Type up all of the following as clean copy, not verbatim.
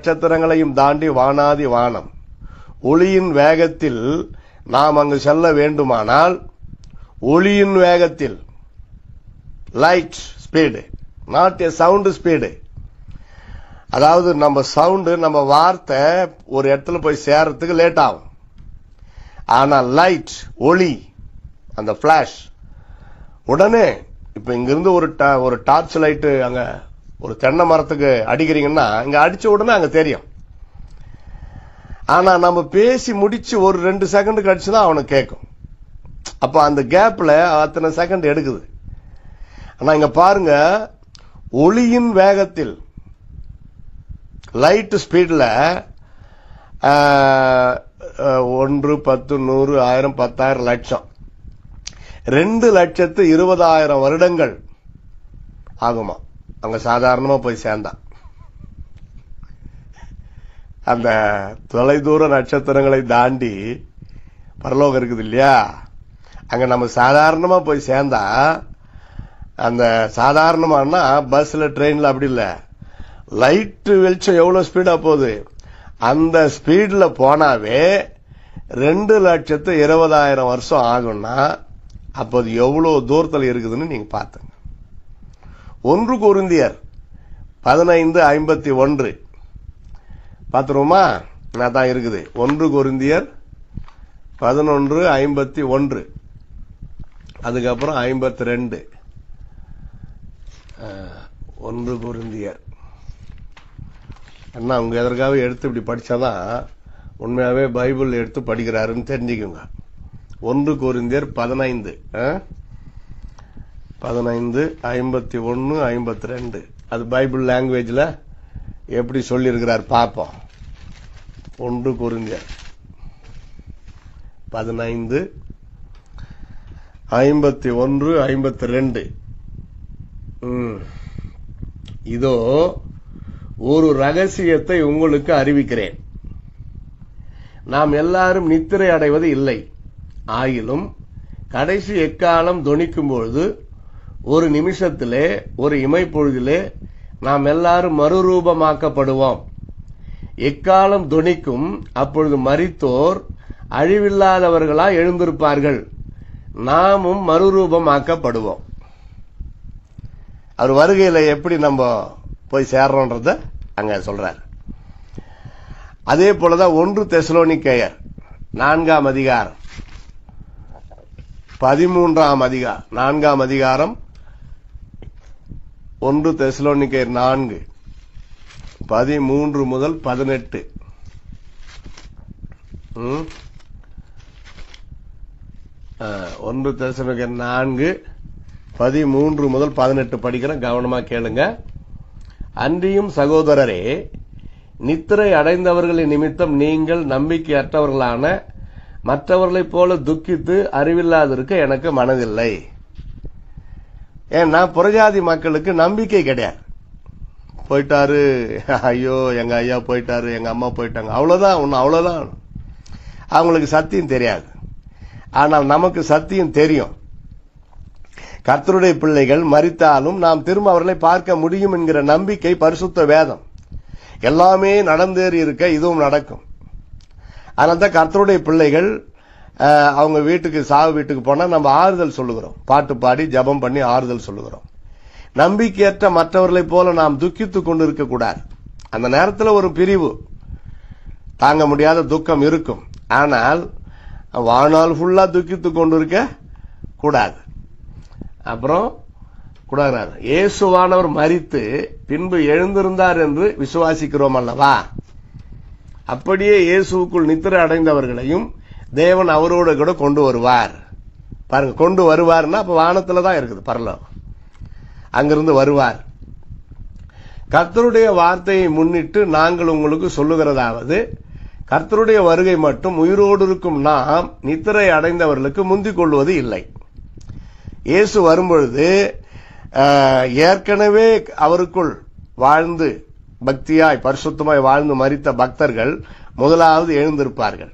நட்சத்திரங்களையும் தாண்டி வானாதி வானம். ஒளியின் வேகத்தில் நாம் அங்கு செல்ல வேண்டுமானால் ஒளியின் வேகத்தில், light speed, not a sound speed. அதாவது நம்ம சவுண்டு, நம்ம வார்த்தை ஒரு இடத்துல போய் சேர்றதுக்கு லேட் ஆகும். ஆனா லைட், ஒளி, அந்த பிளாஷ் உடனே, இப்ப இங்கிருந்து ஒரு டார்ச் லைட்டு அங்க ஒரு தென்னை மரத்துக்கு அடிக்கிறீங்கன்னா இங்க அடிச்ச உடனே அங்க தெரியும். ஆனா நம்ம பேசி முடிச்சு ஒரு 2 செகண்ட் கழிச்சுதான் அவனுக்கு கேட்கும். அப்ப அந்த கேப்ல அத்தனை செகண்ட் எடுக்குது. ஆனா இங்க பாருங்க, ஒளியின் வேகத்தில், லைட் ஸ்பீட்ல 1, 10, 100, 1000, 10,000, லட்சம், 2,20,000 வருடங்கள் ஆகுமா அங்க சாதாரணமா போய் சேர்ந்தான். அந்த தொலைதூர நட்சத்திரங்களை தாண்டி பரலோகம் இருக்குது இல்லையா, அங்க நம்ம சாதாரணமா போய் சேர்ந்தா, அந்த சாதாரணமானா பஸ்ல ட்ரெயின்ல அப்படி இல்ல, லைட் வெளிச்சம் எவ்வளவு ஸ்பீடா போகுது, அந்த ஸ்பீட்ல போனாவே 2,20,000 வருஷம் ஆகும்னா அப்போது எவ்வளவு தூரத்தில் இருக்குதுன்னு நீங்க பாத்துங்க. 1 கொரிந்தியர் 15:51 பாத்துருவோமா? நான் தான் இருக்குது. 1 கொரிந்தியர் 11:51, அதுக்கப்புறம் 52. 1 கொரிந்தியர் என்ன, உங்க எதற்காக எடுத்து இப்படி படிச்சாதான் உண்மையாவே பைபிள் எடுத்து படிக்கிறாருன்னு தெரிஞ்சுக்குங்க. 1 கொரிந்தியர் 15, 51, 52. அது பைபிள் லாங்குவேஜ்ல எப்படி சொல்லி இருக்கிறார் பாப்போம். 1 கொரிந்தியர் 15, 51, 52. இதோ ஒரு ரகசியத்தை உங்களுக்கு அறிவிக்கிறேன். நாம் எல்லாரும் நித்திரை அடைவது இல்லை. ஆகிலும் கடைசி எக்காலம் தொனிக்கும் பொழுது ஒரு நிமிஷத்திலே, ஒரு இமைப்பொழுதிலே நாம் எல்லாரும் மறுரூபமாக்கப்படுவோம். எக்காலம் தொனிக்கும், அப்பொழுது மரித்தோர் அழிவில்லாதவர்களா எழுந்திருப்பார்கள், நாமும் மறுரூபமாக்கப்படுவோம். அவர் வருகையில எப்படி நம்ம போய் சேர்றோன்றத அங்க சொல்றார். அதே போலதான் 1 தெசலோனிக்கேயர் 4ஆம் அதிகாரம் 13ஆம் அதிகாரம் 4ஆம் அதிகாரம் 1 தெசலோனிக்கேயர் 4, 13 முதல் 18. 1 தெசலோனிக்கேயர் 4, 13 முதல் 18 படிக்கிறேன், கவனமா கேளுங்க. அன்றியும் சகோதரரே, நித்திரை அடைந்தவர்களின் நிமித்தம் நீங்கள் நம்பிக்கையற்றவர்களான மற்றவர்களைப் போல துக்கித்து அறிவில்லாதிருக்க எனக்கு மனதில்லை. ஏன்னா புறஜாதி மக்களுக்கு நம்பிக்கை கிடையாது. போயிட்டாரு, ஐயோ எங்க ஐயா போயிட்டாரு, எங்க அம்மா போயிட்டாங்க, அவ்வளவுதான், ஒன்னும் அவ்வளவுதான். அவங்களுக்கு சத்தியம் தெரியாது. ஆனால் நமக்கு சத்தியம் தெரியும். கர்த்தருடைய பிள்ளைகள் மரித்தாலும் நாம் திரும்ப அவர்களை பார்க்க முடியும் என்கிற நம்பிக்கை பரிசுத்த வேதம். எல்லாமே நடந்தேறி இருக்க இதுவும் நடக்கும். அதனால்தான் கர்த்தருடைய பிள்ளைகள் அவங்க வீட்டுக்கு, சாவு வீட்டுக்கு போனா நம்ம ஆறுதல் சொல்லுகிறோம், பாட்டு பாடி ஜபம் பண்ணி ஆறுதல் சொல்லுகிறோம். நம்பிக்கையற்ற மற்றவர்களைப் போல நாம் துக்கித்துக் கொண்டு இருக்க கூடாது. அந்த நேரத்தில் ஒரு பிரிவு, தாங்க முடியாத துக்கம் இருக்கும். ஆனால் வாழ்நாள் ஃபுல்லா துக்கித்துக் கொண்டு இருக்க கூடாது. அப்புறம் கூடாது, இயேசுவானவர் மரித்து பின்பு எழுந்திருந்தார் என்று விசுவாசிக்கிறோம் அல்லவா? அப்படியே இயேசுக்குள் நித்திரை அடைந்தவர்களையும் தேவன் அவரோடு கூட கொண்டு வருவார். பாருங்க, கொண்டு வருவார்னா அப்ப வானத்துல தான் இருக்குது பரலோகம், அங்கிருந்து வருவார். கர்த்தருடைய வார்த்தையை முன்னிட்டு நாங்கள் உங்களுக்கு சொல்லுகிறதாவது, கர்த்தருடைய வருகை மட்டும் உயிரோடு இருக்கும் நாம் நித்திரை அடைந்தவர்களுக்கு முந்திக் கொள்வது இல்லை. இயேசு வரும்பொழுது ஏற்கனவே அவருக்குள் வாழ்ந்து பக்தியாய் பரிசுத்தமாய் வாழ்ந்து மரித்த பக்தர்கள் முதலாவது எழுந்திருப்பார்கள்.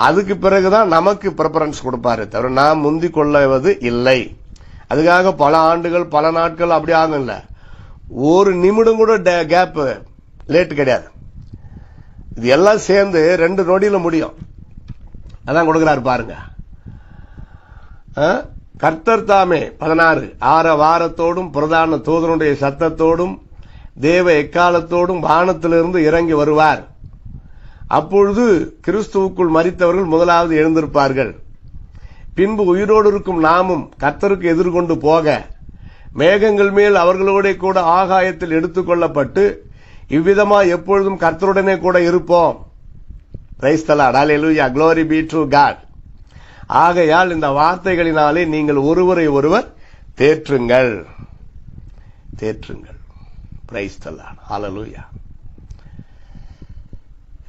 அதுக்கு பிறகுதான் நமக்கு பிரெஃபரன்ஸ் கொடுப்பாரு தவிர நாம் முந்திக் கொள்வது இல்லை. அதுக்காக பல ஆண்டுகள் பல நாட்கள் அப்படி ஆகும் இல்ல, ஒரு நிமிடம் கூட கேப் லேட் கிடையாது. இது எல்லாம் சேர்ந்து 2 நொடியில முடியும். அதான் கொடுக்கிறாரு பாருங்க. கர்த்தர் தாமே 16 ஆரவாரத்தோடும் பிரதான தூதனுடைய சத்தத்தோடும் தேவ எக்காலத்தோடும் வானத்திலிருந்து இறங்கி வருவார். அப்பொழுது கிறிஸ்துவுக்குள் மரித்தவர்கள் முதலாவது எழுந்திருப்பார்கள். பின்பு உயிரோடு இருக்கும் நாமும் கர்த்தருக்கு எதிர்கொண்டு போக மேகங்கள் மேல் அவர்களோட கூட ஆகாயத்தில் எடுத்துக் கொள்ளப்பட்டு இவ்விதமா எப்பொழுதும் கர்த்தருடனே கூட இருப்போம். Praise the Lord. Hallelujah. glory be to God. ஆகையால் இந்த வார்த்தைகளினாலே நீங்கள் ஒருவரை ஒருவர் தேற்றுங்கள். Praise the Lord. ஹல்லேலூயா.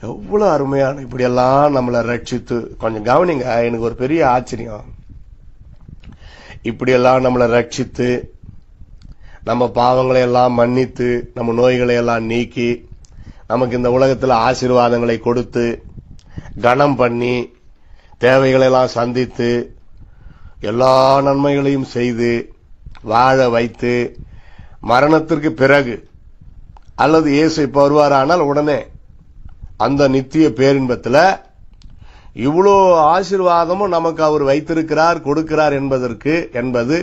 எவ்வளவு அருமையான இப்படியெல்லாம் நம்மளை ரட்சித்து, கொஞ்சம் கவனிங்க, எனக்கு ஒரு பெரிய ஆச்சரியம். இப்படியெல்லாம் நம்மளை ரட்சித்து நம்ம பாவங்களை எல்லாம் மன்னித்து நம்ம நோய்களை எல்லாம் நீக்கி நமக்கு இந்த உலகத்தில் ஆசீர்வாதங்களை கொடுத்து கனம் பண்ணி தேவைகளை எல்லாம் சந்தித்து எல்லா நன்மைகளையும் செய்து வாழ வைத்து மரணத்திற்கு பிறகு அல்லது இயேசு இப்ப வருவாரானால் உடனே அந்த நித்திய பேரின்பத்தில் இவ்வளோ ஆசீர்வாதமும் நமக்கு அவர் வைத்திருக்கிறார், கொடுக்கிறார் என்பது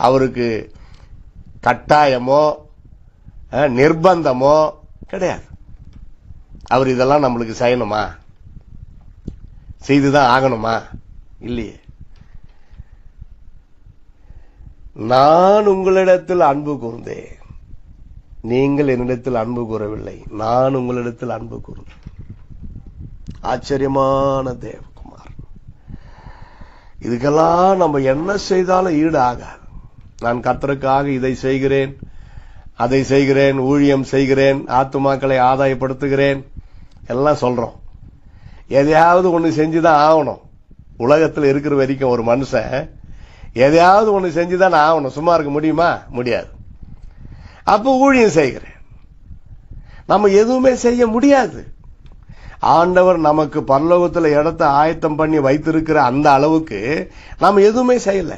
அவருக்கு கட்டாயமோ நிர்பந்தமோ கிடையாது. அவர் இதெல்லாம் நம்மளுக்கு செய்யணுமா, செய்துதான் ஆகணுமா? இல்லையே. நான் உங்களிடத்தில் அன்பு கூர்ந்தேன், நீங்கள் என்னிடத்தில் அன்பு கூறவில்லை, நான் உங்களிடத்தில் அன்பு கூர்ந்தேன். ஆச்சரியமான தேவகுமார். இதுக்கெல்லாம் நம்ம என்ன செய்தாலும் ஈடு ஆகாது. நான் கர்த்தருக்காக இதை செய்கிறேன், அதை செய்கிறேன், ஊழியம் செய்கிறேன், ஆத்துமாக்களை ஆதாயப்படுத்துகிறேன் எல்லாம் சொல்றோம். எதையாவது ஒண்ணு செஞ்சுதான் ஆகணும். உலகத்தில் இருக்கிற வரைக்கும் ஒரு மனுஷன் எதையாவது ஒண்ணு செஞ்சுதான் ஆகணும். சும்மா இருக்க முடியுமா? முடியாது. அப்ப ஊழியம் செய்கிறேன். நம்ம எதுவுமே செய்ய முடியாது. ஆண்டவர் நமக்கு பரலோகத்தில் இடத்தை ஆயத்தம் பண்ணி வைத்திருக்கிற அந்த அளவுக்கு நாம எதுவுமே செய்யல.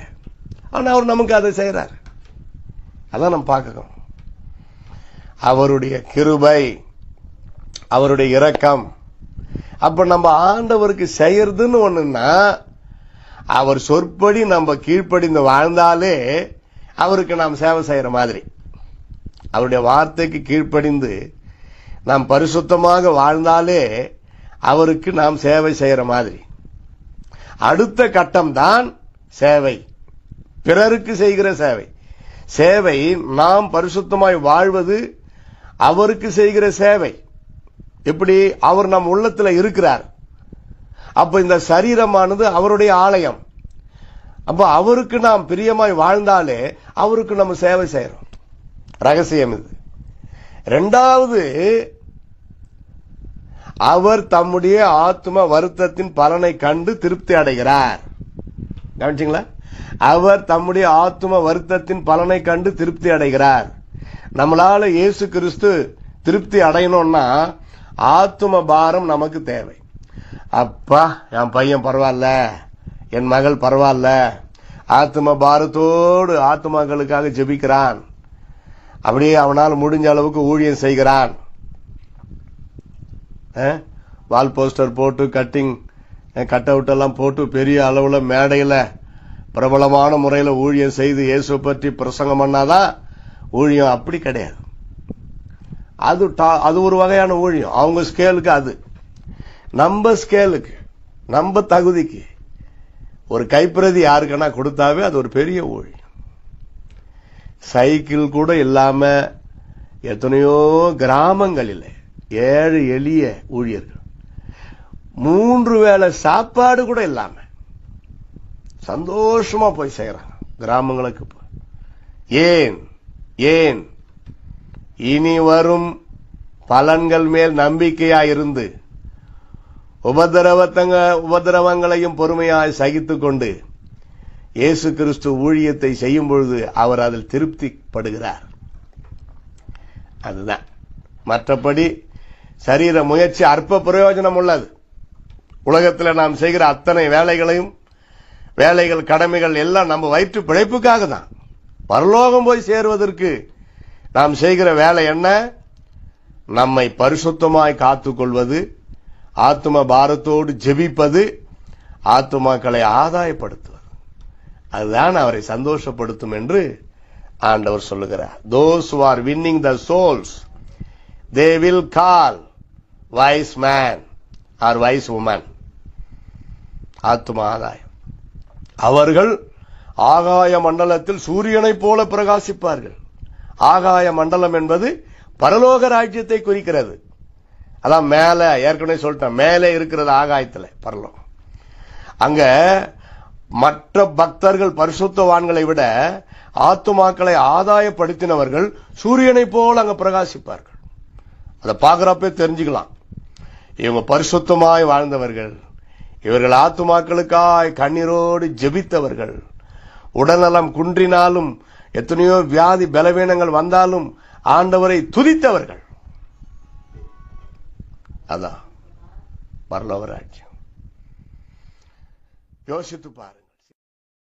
ஆனா அவர் நமக்கு அதை செய்யறாரு. அதான் நம்ம பார்க்கணும். அவருடைய கிருபை, அவருடைய இரக்கம். அப்ப நம்ம ஆண்டவருக்கு செய்யறதுன்னு ஒண்ணுன்னா அவர் சொற்படி நம்ம கீழ்ப்படிந்து வாழ்ந்தாலே அவருக்கு நாம் சேவை செய்யற மாதிரி. அவருடைய வார்த்தைக்கு கீழ்ப்படிந்து நாம் பரிசுத்தமாக வாழ்ந்தாலே அவருக்கு நாம் சேவை செய்யற மாதிரி. அடுத்த கட்டம் தான் சேவை, பிறருக்கு செய்கிற சேவை. சேவை நாம் பரிசுத்தமாய் வாழ்வது அவருக்கு செய்கிற சேவை. எப்படி? அவர் நம் உள்ளத்தில் இருக்கிறார். அப்ப இந்த சரீரமானது அவருடைய ஆலயம். அப்ப அவருக்கு நாம் பிரியமாய் வாழ்ந்தாலே அவருக்கு நம்ம சேவை செய்யறோம். ரகசியம் இது. இரண்டாவது, அவர் தம்முடைய ஆத்ம வருத்தத்தின் பலனை கண்டு திருப்தி அடைகிறார். கவனிச்சீங்களா? அவர் தம்முடைய ஆத்ம வருத்தத்தின் பலனை கண்டு திருப்தி அடைகிறார். நம்மளால இயேசு கிறிஸ்து திருப்தி அடையணும்னா ஆத்ம பாரம் நமக்கு தேவை. அப்பா, என் பையன் பரவாயில்ல, என் மகள் பரவாயில்ல, ஆத்ம பாரத்தோடு ஆத்மாக்களுக்காக ஜெபிக்கிறான், அப்படியே அவனால் முடிஞ்ச அளவுக்கு ஊழியம் செய்கிறான், வால் போஸ்டர் போட்டு கட் அவுட் எல்லாம் போட்டு பெரிய அளவுல மேடையில பிரபலமான முறையில் ஊழியம் செய்து இயேசு பற்றி பிரசங்கம் பண்ணாதான் ஊழியம். அப்படி கிடையாது. அது ஒரு வகையான ஊழியம். அவங்க ஸ்கேலுக்கு. அது நம்ம ஸ்கேலுக்கு, நம்ம தகுதிக்கு ஒரு கைப்பிரதி யாருக்குன்னா கொடுத்தாவே அது ஒரு பெரிய ஊழியம். சைக்கிள் கூட இல்லாம எத்தனையோ கிராமங்களில் ஏழு எளிய ஊழியர்கள் 3 வேளை சாப்பாடு கூட இல்லாம சந்தோஷமா போய் செய்யறாங்க கிராமங்களுக்கு. ஏன் இனி வரும் பலன்கள் மேல் நம்பிக்கையா இருந்து உபதிரவங்களையும் பொறுமையாய் சகித்துக் கொண்டு இயேசு கிறிஸ்து ஊழியத்தை செய்யும் பொழுது அவர் அதில் திருப்திப்படுகிறார். அதுதான். மற்றபடி சரீர முயற்சி அற்ப பிரயோஜனம் உள்ளது. உலகத்தில் நாம் செய்கிற அத்தனை வேலைகள் கடமைகள் எல்லாம் நம்ம வயிற்று பிழைப்புக்காக தான். பரலோகம் போய் சேருவதற்கு நாம் செய்கிற வேலை என்ன? நம்மை பரிசுத்தமாய் காத்துக் கொள்வது, ஆத்தும பாரத்தோடு ஜெபிப்பது ஆத்துமாக்களை ஆதாயப்படுத்துவது. அதுதான் அவரை சந்தோஷப்படுத்தும் என்று ஆண்டவர் சொல்லுகிறார். Those who are winning the souls, they will call wise man or wise woman. ஆத்தும ஆதாயம். அவர்கள் ஆகாய மண்டலத்தில் சூரியனைப் போல பிரகாசிப்பார்கள். ஆகாய மண்டலம் என்பது பரலோக ராஜ்யத்தை குறிக்கிறது. அதான் மேல, ஏற்கனவே சொல்லிட்டேன், மேலே இருக்கிறது ஆகாயத்தில் பரலோகம். அங்க மற்ற பக்தர்கள் பரிசுத்தவான்களை விட ஆத்துமாக்களை ஆதாயப்படுத்தினவர்கள் சூரியனை போல அங்க பிரகாசிப்பார்கள். அதை பார்க்கிறப்பே தெரிஞ்சுக்கலாம், இவங்க பரிசுத்தமாய் வாழ்ந்தவர்கள், இவர்கள் ஆத்துமாக்களுக்காய் கண்ணீரோடு ஜெபித்தவர்கள், உடல்நலம் குன்றினாலும் எத்தனையோ வியாதி பலவீனங்கள் வந்தாலும் ஆண்டவரை துதித்தவர்கள். அதான் பரலோக ராஜ்யம். யோசித்து பாருங்க.